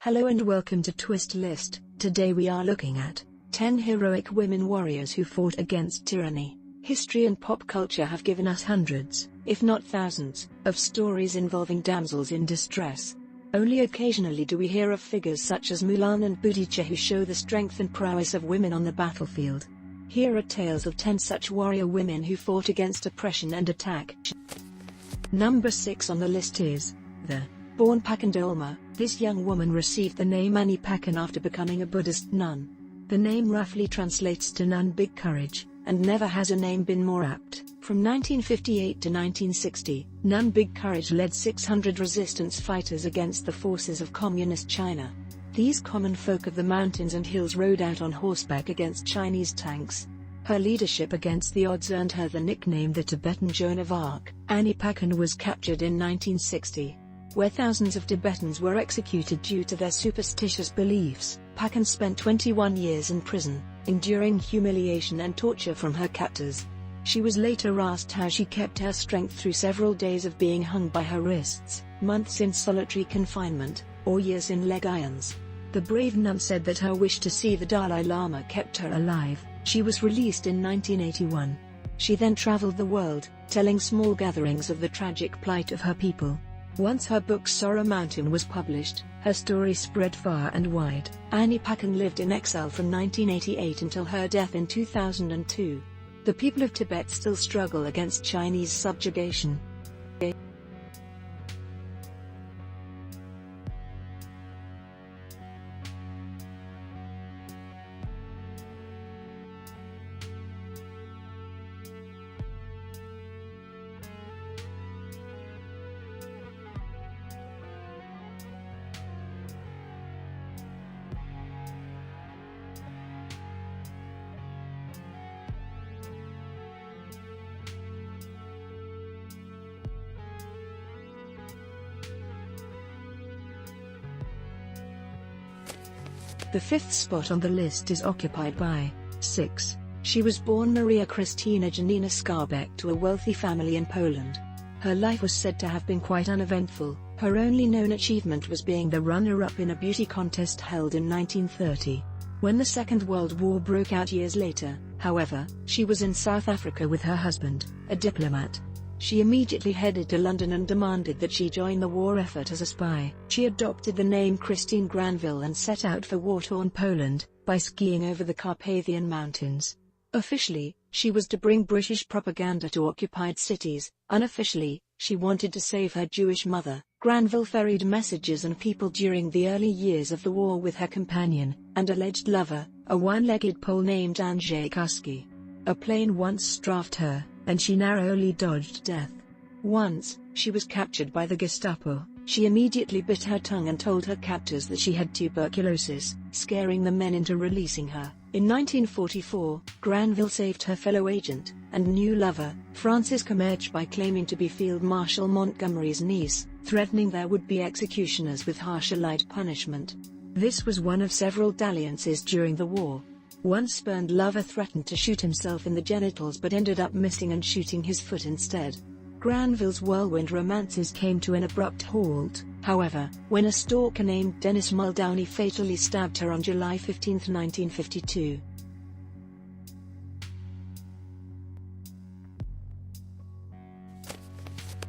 Hello and welcome to Twist List. Today we are looking at 10 heroic women warriors who fought against tyranny. History and pop culture have given us hundreds, if not thousands, of stories involving damsels in distress. Only occasionally do we hear of figures such as Mulan and Boudicca who show the strength and prowess of women on the battlefield. Here are tales of 10 such warrior women who fought against oppression and attack. Number 6 on the list is the Born Pakandolma. This young woman received the name Annie Pakan after becoming a Buddhist nun. The name roughly translates to Nun Big Courage, and never has a name been more apt. From 1958 to 1960, Nun Big Courage led 600 resistance fighters against the forces of Communist China. These common folk of the mountains and hills rode out on horseback against Chinese tanks. Her leadership against the odds earned her the nickname the Tibetan Joan of Arc. Annie Pakan was captured in 1960. Where thousands of Tibetans were executed due to their superstitious beliefs. Pakan spent 21 years in prison, enduring humiliation and torture from her captors. She was later asked how she kept her strength through several days of being hung by her wrists, months in solitary confinement, or years in leg irons. The brave nun said that her wish to see the Dalai Lama kept her alive. She was released in 1981. She then traveled the world, telling small gatherings of the tragic plight of her people. Once her book Sorrow Mountain was published, her story spread far and wide. Annie Pakan lived in exile from 1988 until her death in 2002. The people of Tibet still struggle against Chinese subjugation. The fifth spot on the list is occupied by 6. She was born Maria Krystyna Janina Skarbek to a wealthy family in Poland. Her life was said to have been quite uneventful. Her only known achievement was being the runner-up in a beauty contest held in 1930. When the Second World War broke out years later, however, she was in South Africa with her husband, a diplomat. She immediately headed to London and demanded that she join the war effort as a spy. She adopted the name Christine Granville and set out for war-torn Poland, by skiing over the Carpathian Mountains. Officially, she was to bring British propaganda to occupied cities. Unofficially, she wanted to save her Jewish mother. Granville ferried messages and people during the early years of the war with her companion, and alleged lover, a one-legged Pole named Andrzej Kurski. A plane once strafed her, and she narrowly dodged death. Once, she was captured by the Gestapo. She immediately bit her tongue and told her captors that she had tuberculosis, scaring the men into releasing her. In 1944, Granville saved her fellow agent and new lover, Francis Comerch, by claiming to be Field Marshal Montgomery's niece, threatening there would be executioners with harsher light punishment. This was one of several dalliances during the war. One spurned lover threatened to shoot himself in the genitals but ended up missing and shooting his foot instead. Granville's whirlwind romances came to an abrupt halt, however, when a stalker named Dennis Muldowney fatally stabbed her on July 15, 1952.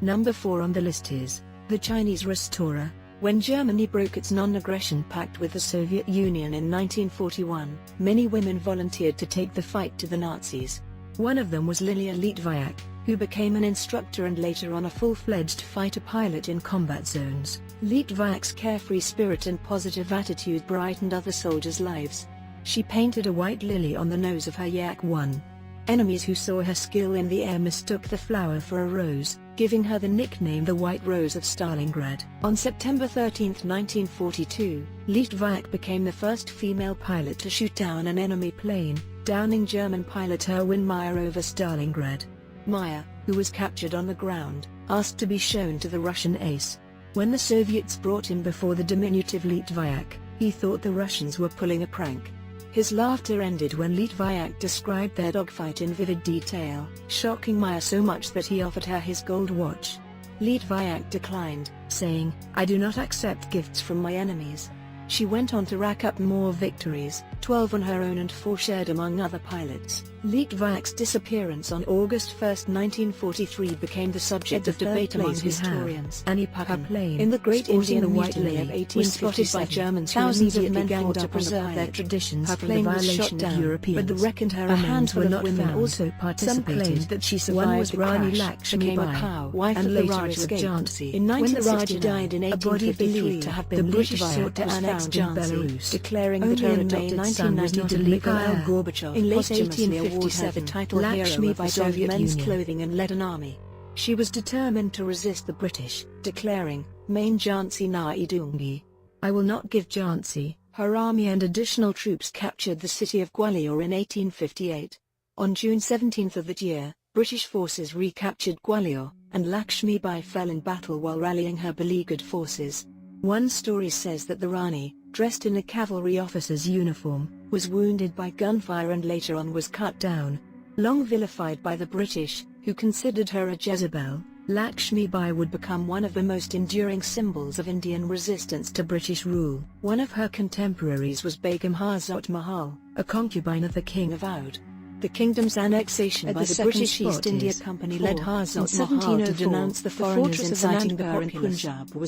Number 4 on the list is the Chinese Restorer. When Germany broke its non-aggression pact with the Soviet Union in 1941, many women volunteered to take the fight to the Nazis. One of them was Livia Litvak, who became an instructor and later on a full-fledged fighter pilot in combat zones. Litvak's carefree spirit and positive attitude brightened other soldiers' lives. She painted a white lily on the nose of her Yak-1. Enemies who saw her skill in the air mistook the flower for a rose, giving her the nickname the White Rose of Stalingrad. On September 13, 1942, Litvak became the first female pilot to shoot down an enemy plane, downing German pilot Erwin Meyer over Stalingrad. Meyer, who was captured on the ground, asked to be shown to the Russian ace. When the Soviets brought him before the diminutive Litvak, he thought the Russians were pulling a prank. His laughter ended when Litvak described their dogfight in vivid detail, shocking Meyer so much that he offered her his gold watch. Litvak declined, saying, "I do not accept gifts from my enemies." She went on to rack up more victories, 12 on her own and 4 shared among other pilots. Litvak's disappearance on August 1, 1943 became the subject of debate among historians. Her plane, in the Great Indian Mutiny of 1857, was spotted by Germans. Thousands of men fought to preserve their traditions. Her plane was shot down, but the wreck and her handful of women also participated. Some claimed that she survived the crash, became a POW, wife of the Rajah of Jhansi. In 1960, died in 1853 to have been the British sought to annex Jhansi, declaring that her adopted son was not Mikhail Gorbachev. In late 1857, title Lakshmi by Soviet men's clothing and led an army. She was determined to resist the British, declaring, "Main Jhansi nahi dungi. I will not give Jhansi." Her army and additional troops captured the city of Gwalior in 1858. On June 17 of that year, British forces recaptured Gwalior, and Lakshmi Bai fell in battle while rallying her beleaguered forces. One story says that the Rani, dressed in a cavalry officer's uniform, was wounded by gunfire and later on was cut down. Long vilified by the British, who considered her a Jezebel, Lakshmi Bai would become one of the most enduring symbols of Indian resistance to British rule. One of her contemporaries was Begum Hazrat Mahal, a concubine of the King of Oudh. The kingdom's annexation by the British East India Company led Hazrat Mahal to denounce the foreigners inciting the populace.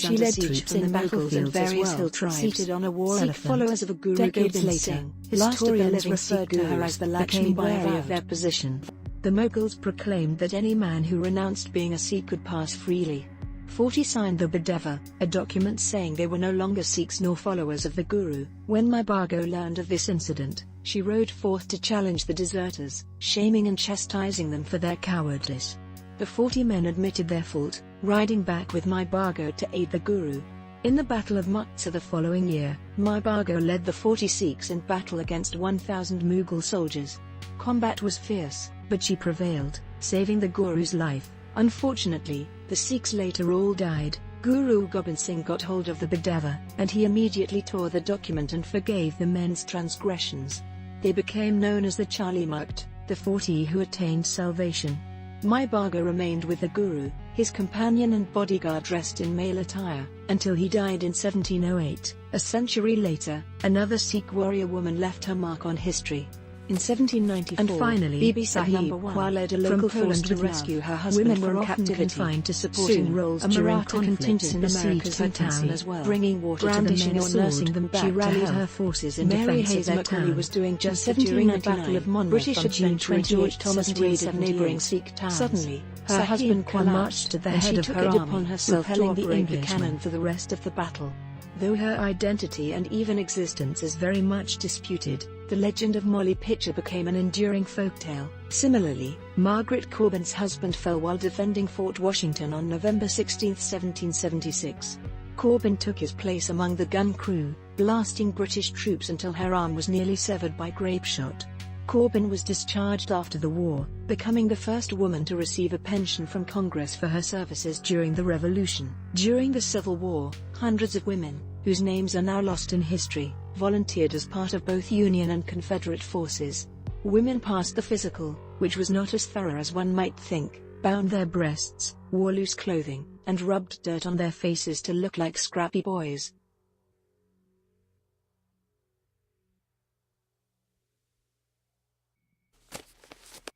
She led troops in battlefield various hill tribes, seated on a war elephant. Followers of a guru decades later, historians referred to her as the Lakshmi Bai of their position. The Mughals proclaimed that any man who renounced being a Sikh could pass freely. 40 signed the Badeva, a document saying they were no longer Sikhs nor followers of the Guru. When Mai Bhargo learned of this incident, she rode forth to challenge the deserters, shaming and chastising them for their cowardice. The 40 men admitted their fault, riding back with Mai Bhargo to aid the Guru. In the Battle of Muktsar the following year, Mai Bhargo led the 40 Sikhs in battle against 1,000 Mughal soldiers. Combat was fierce, but she prevailed, saving the Guru's life. Unfortunately, the Sikhs later all died. Guru Gobind Singh got hold of the Badeva, and he immediately tore the document and forgave the men's transgressions. They became known as the Charli Mukht, the 40 who attained salvation. Mai Bhargo remained with the Guru, his companion and bodyguard dressed in male attire, until he died in 1708. A century later, another Sikh warrior woman left her mark on history. In 1794, and finally, Bibi Sahib Kaur led a local force to rescue her husband women from captivity. Confined to supporting roles during conflicts in America's hometown as well, bringing water brandishing to the men or nursing them back. She rallied her forces in defense of their town. Was doing just during the Battle of Monmouth. British adventurer George Thomas raided neighbouring Sikh towns. Suddenly, her husband marched to the head of her army, upon herself to operate the cannon for the rest of the battle. Though her identity and even existence is very much disputed, the legend of Molly Pitcher became an enduring folktale. Similarly, Margaret Corbin's husband fell while defending Fort Washington on November 16, 1776. Corbin took his place among the gun crew, blasting British troops until her arm was nearly severed by grape shot. Corbin was discharged after the war, becoming the first woman to receive a pension from Congress for her services during the Revolution. During the Civil War, hundreds of women, whose names are now lost in history, volunteered as part of both Union and Confederate forces. Women passed the physical, which was not as thorough as one might think, bound their breasts, wore loose clothing, and rubbed dirt on their faces to look like scrappy boys.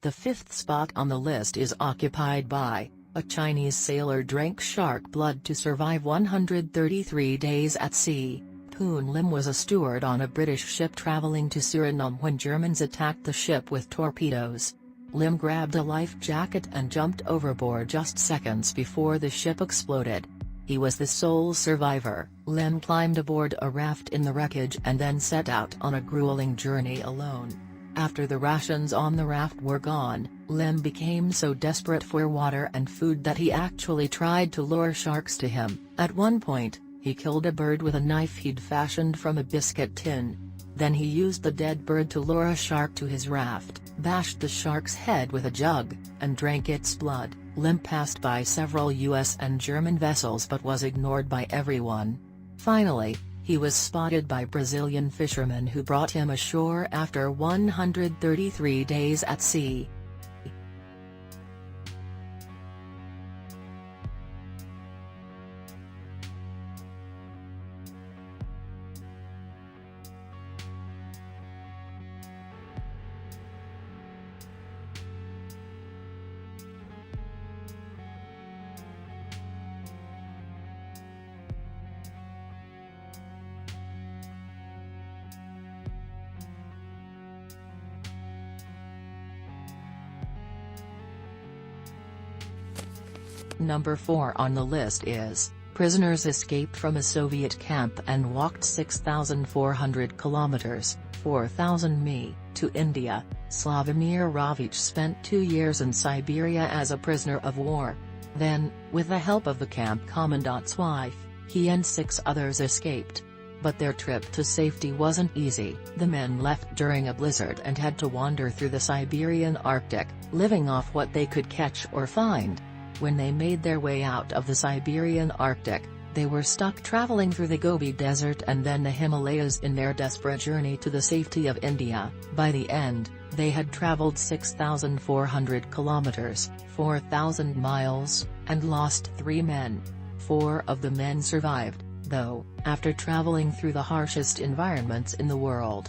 The fifth spot on the list is occupied by, a Chinese sailor drank shark blood to survive 133 days at sea. Poon Lim was a steward on a British ship travelling to Suriname when Germans attacked the ship with torpedoes. Lim grabbed a life jacket and jumped overboard just seconds before the ship exploded. He was the sole survivor. Lim climbed aboard a raft in the wreckage and then set out on a grueling journey alone. After the rations on the raft were gone, Lim became so desperate for water and food that he actually tried to lure sharks to him. At one point, he killed a bird with a knife he'd fashioned from a biscuit tin. Then he used the dead bird to lure a shark to his raft, bashed the shark's head with a jug, and drank its blood. Lim passed by several US and German vessels but was ignored by everyone. Finally, he was spotted by Brazilian fishermen who brought him ashore after 133 days at sea. At number 4 on the list is, prisoners escaped from a Soviet camp and walked 6,400 kilometers, 4,000 mi, to India. Slavomir Rovich spent 2 years in Siberia as a prisoner of war. Then, with the help of the camp commandant's wife, he and 6 others escaped. But their trip to safety wasn't easy. The men left during a blizzard and had to wander through the Siberian Arctic, living off what they could catch or find. When they made their way out of the Siberian Arctic, they were stuck traveling through the Gobi Desert and then the Himalayas in their desperate journey to the safety of India. By the end, they had traveled 6,400 kilometers, 4,000 miles, and lost 3 men. 4 of the men survived, though, after traveling through the harshest environments in the world.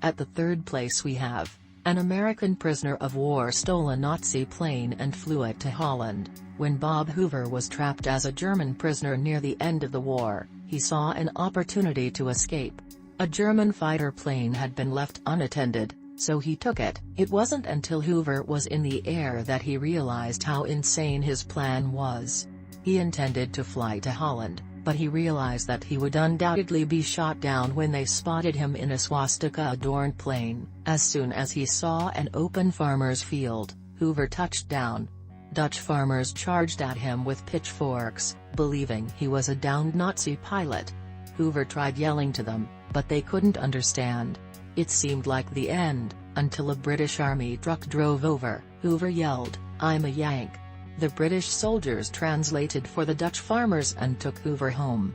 At the 3rd place we have, an American prisoner of war stole a Nazi plane and flew it to Holland. When Bob Hoover was trapped as a German prisoner near the end of the war, he saw an opportunity to escape. A German fighter plane had been left unattended, so he took it. It wasn't until Hoover was in the air that he realized how insane his plan was. He intended to fly to Holland, but he realized that he would undoubtedly be shot down when they spotted him in a swastika-adorned plane. As soon as he saw an open farmer's field, Hoover touched down. Dutch farmers charged at him with pitchforks, believing he was a downed Nazi pilot. Hoover tried yelling to them, but they couldn't understand. It seemed like the end, until a British army truck drove over. Hoover yelled, "I'm a Yank." The British soldiers translated for the Dutch farmers and took Hoover home.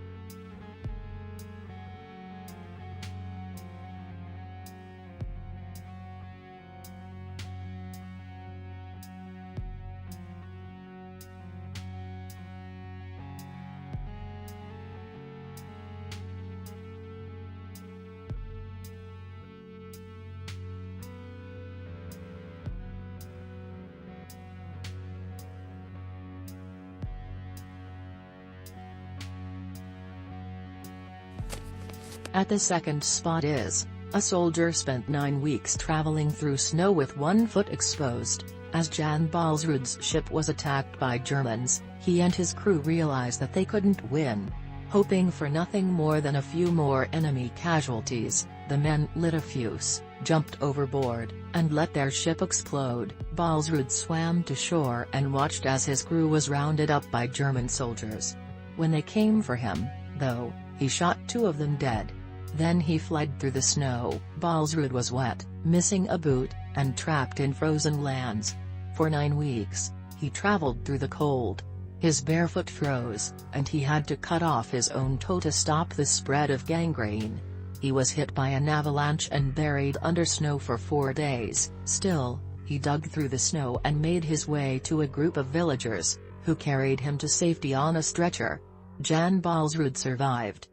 At the 2nd spot is, a soldier spent 9 weeks traveling through snow with 1 foot exposed. As Jan Balsrud's ship was attacked by Germans, he and his crew realized that they couldn't win. Hoping for nothing more than a few more enemy casualties, the men lit a fuse, jumped overboard, and let their ship explode. Balsrud swam to shore and watched as his crew was rounded up by German soldiers. When they came for him, though, he shot 2 of them dead. Then he fled through the snow. Balsrud was wet, missing a boot, and trapped in frozen lands. For 9 weeks, he traveled through the cold. His bare foot froze, and he had to cut off his own toe to stop the spread of gangrene. He was hit by an avalanche and buried under snow for 4 days. Still, he dug through the snow and made his way to a group of villagers, who carried him to safety on a stretcher. Jan Balsrud survived.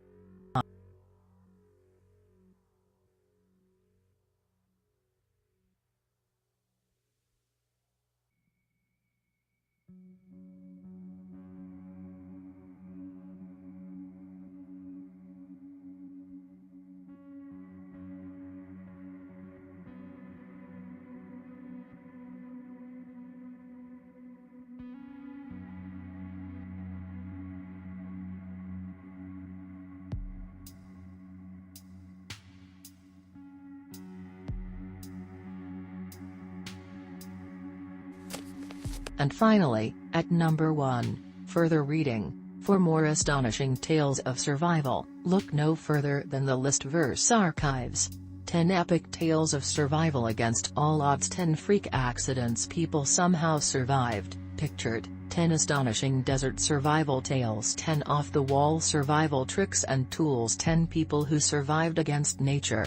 And finally, at number 1, further reading. For more astonishing tales of survival, look no further than the Listverse archives. 10 epic tales of survival against all odds. 10 freak accidents people somehow survived, pictured. 10 astonishing desert survival tales. 10 off-the-wall survival tricks and tools. 10 people who survived against nature.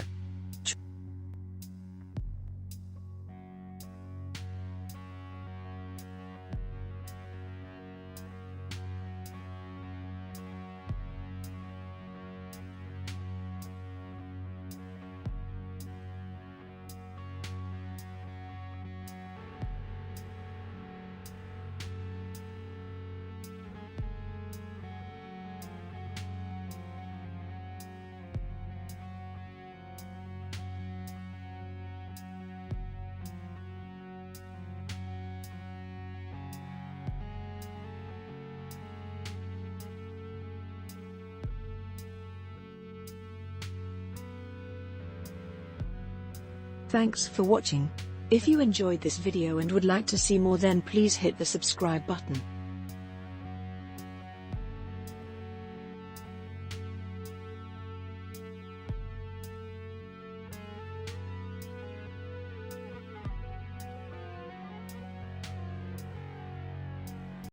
Thanks for watching. If you enjoyed this video and would like to see more, then please hit the subscribe button.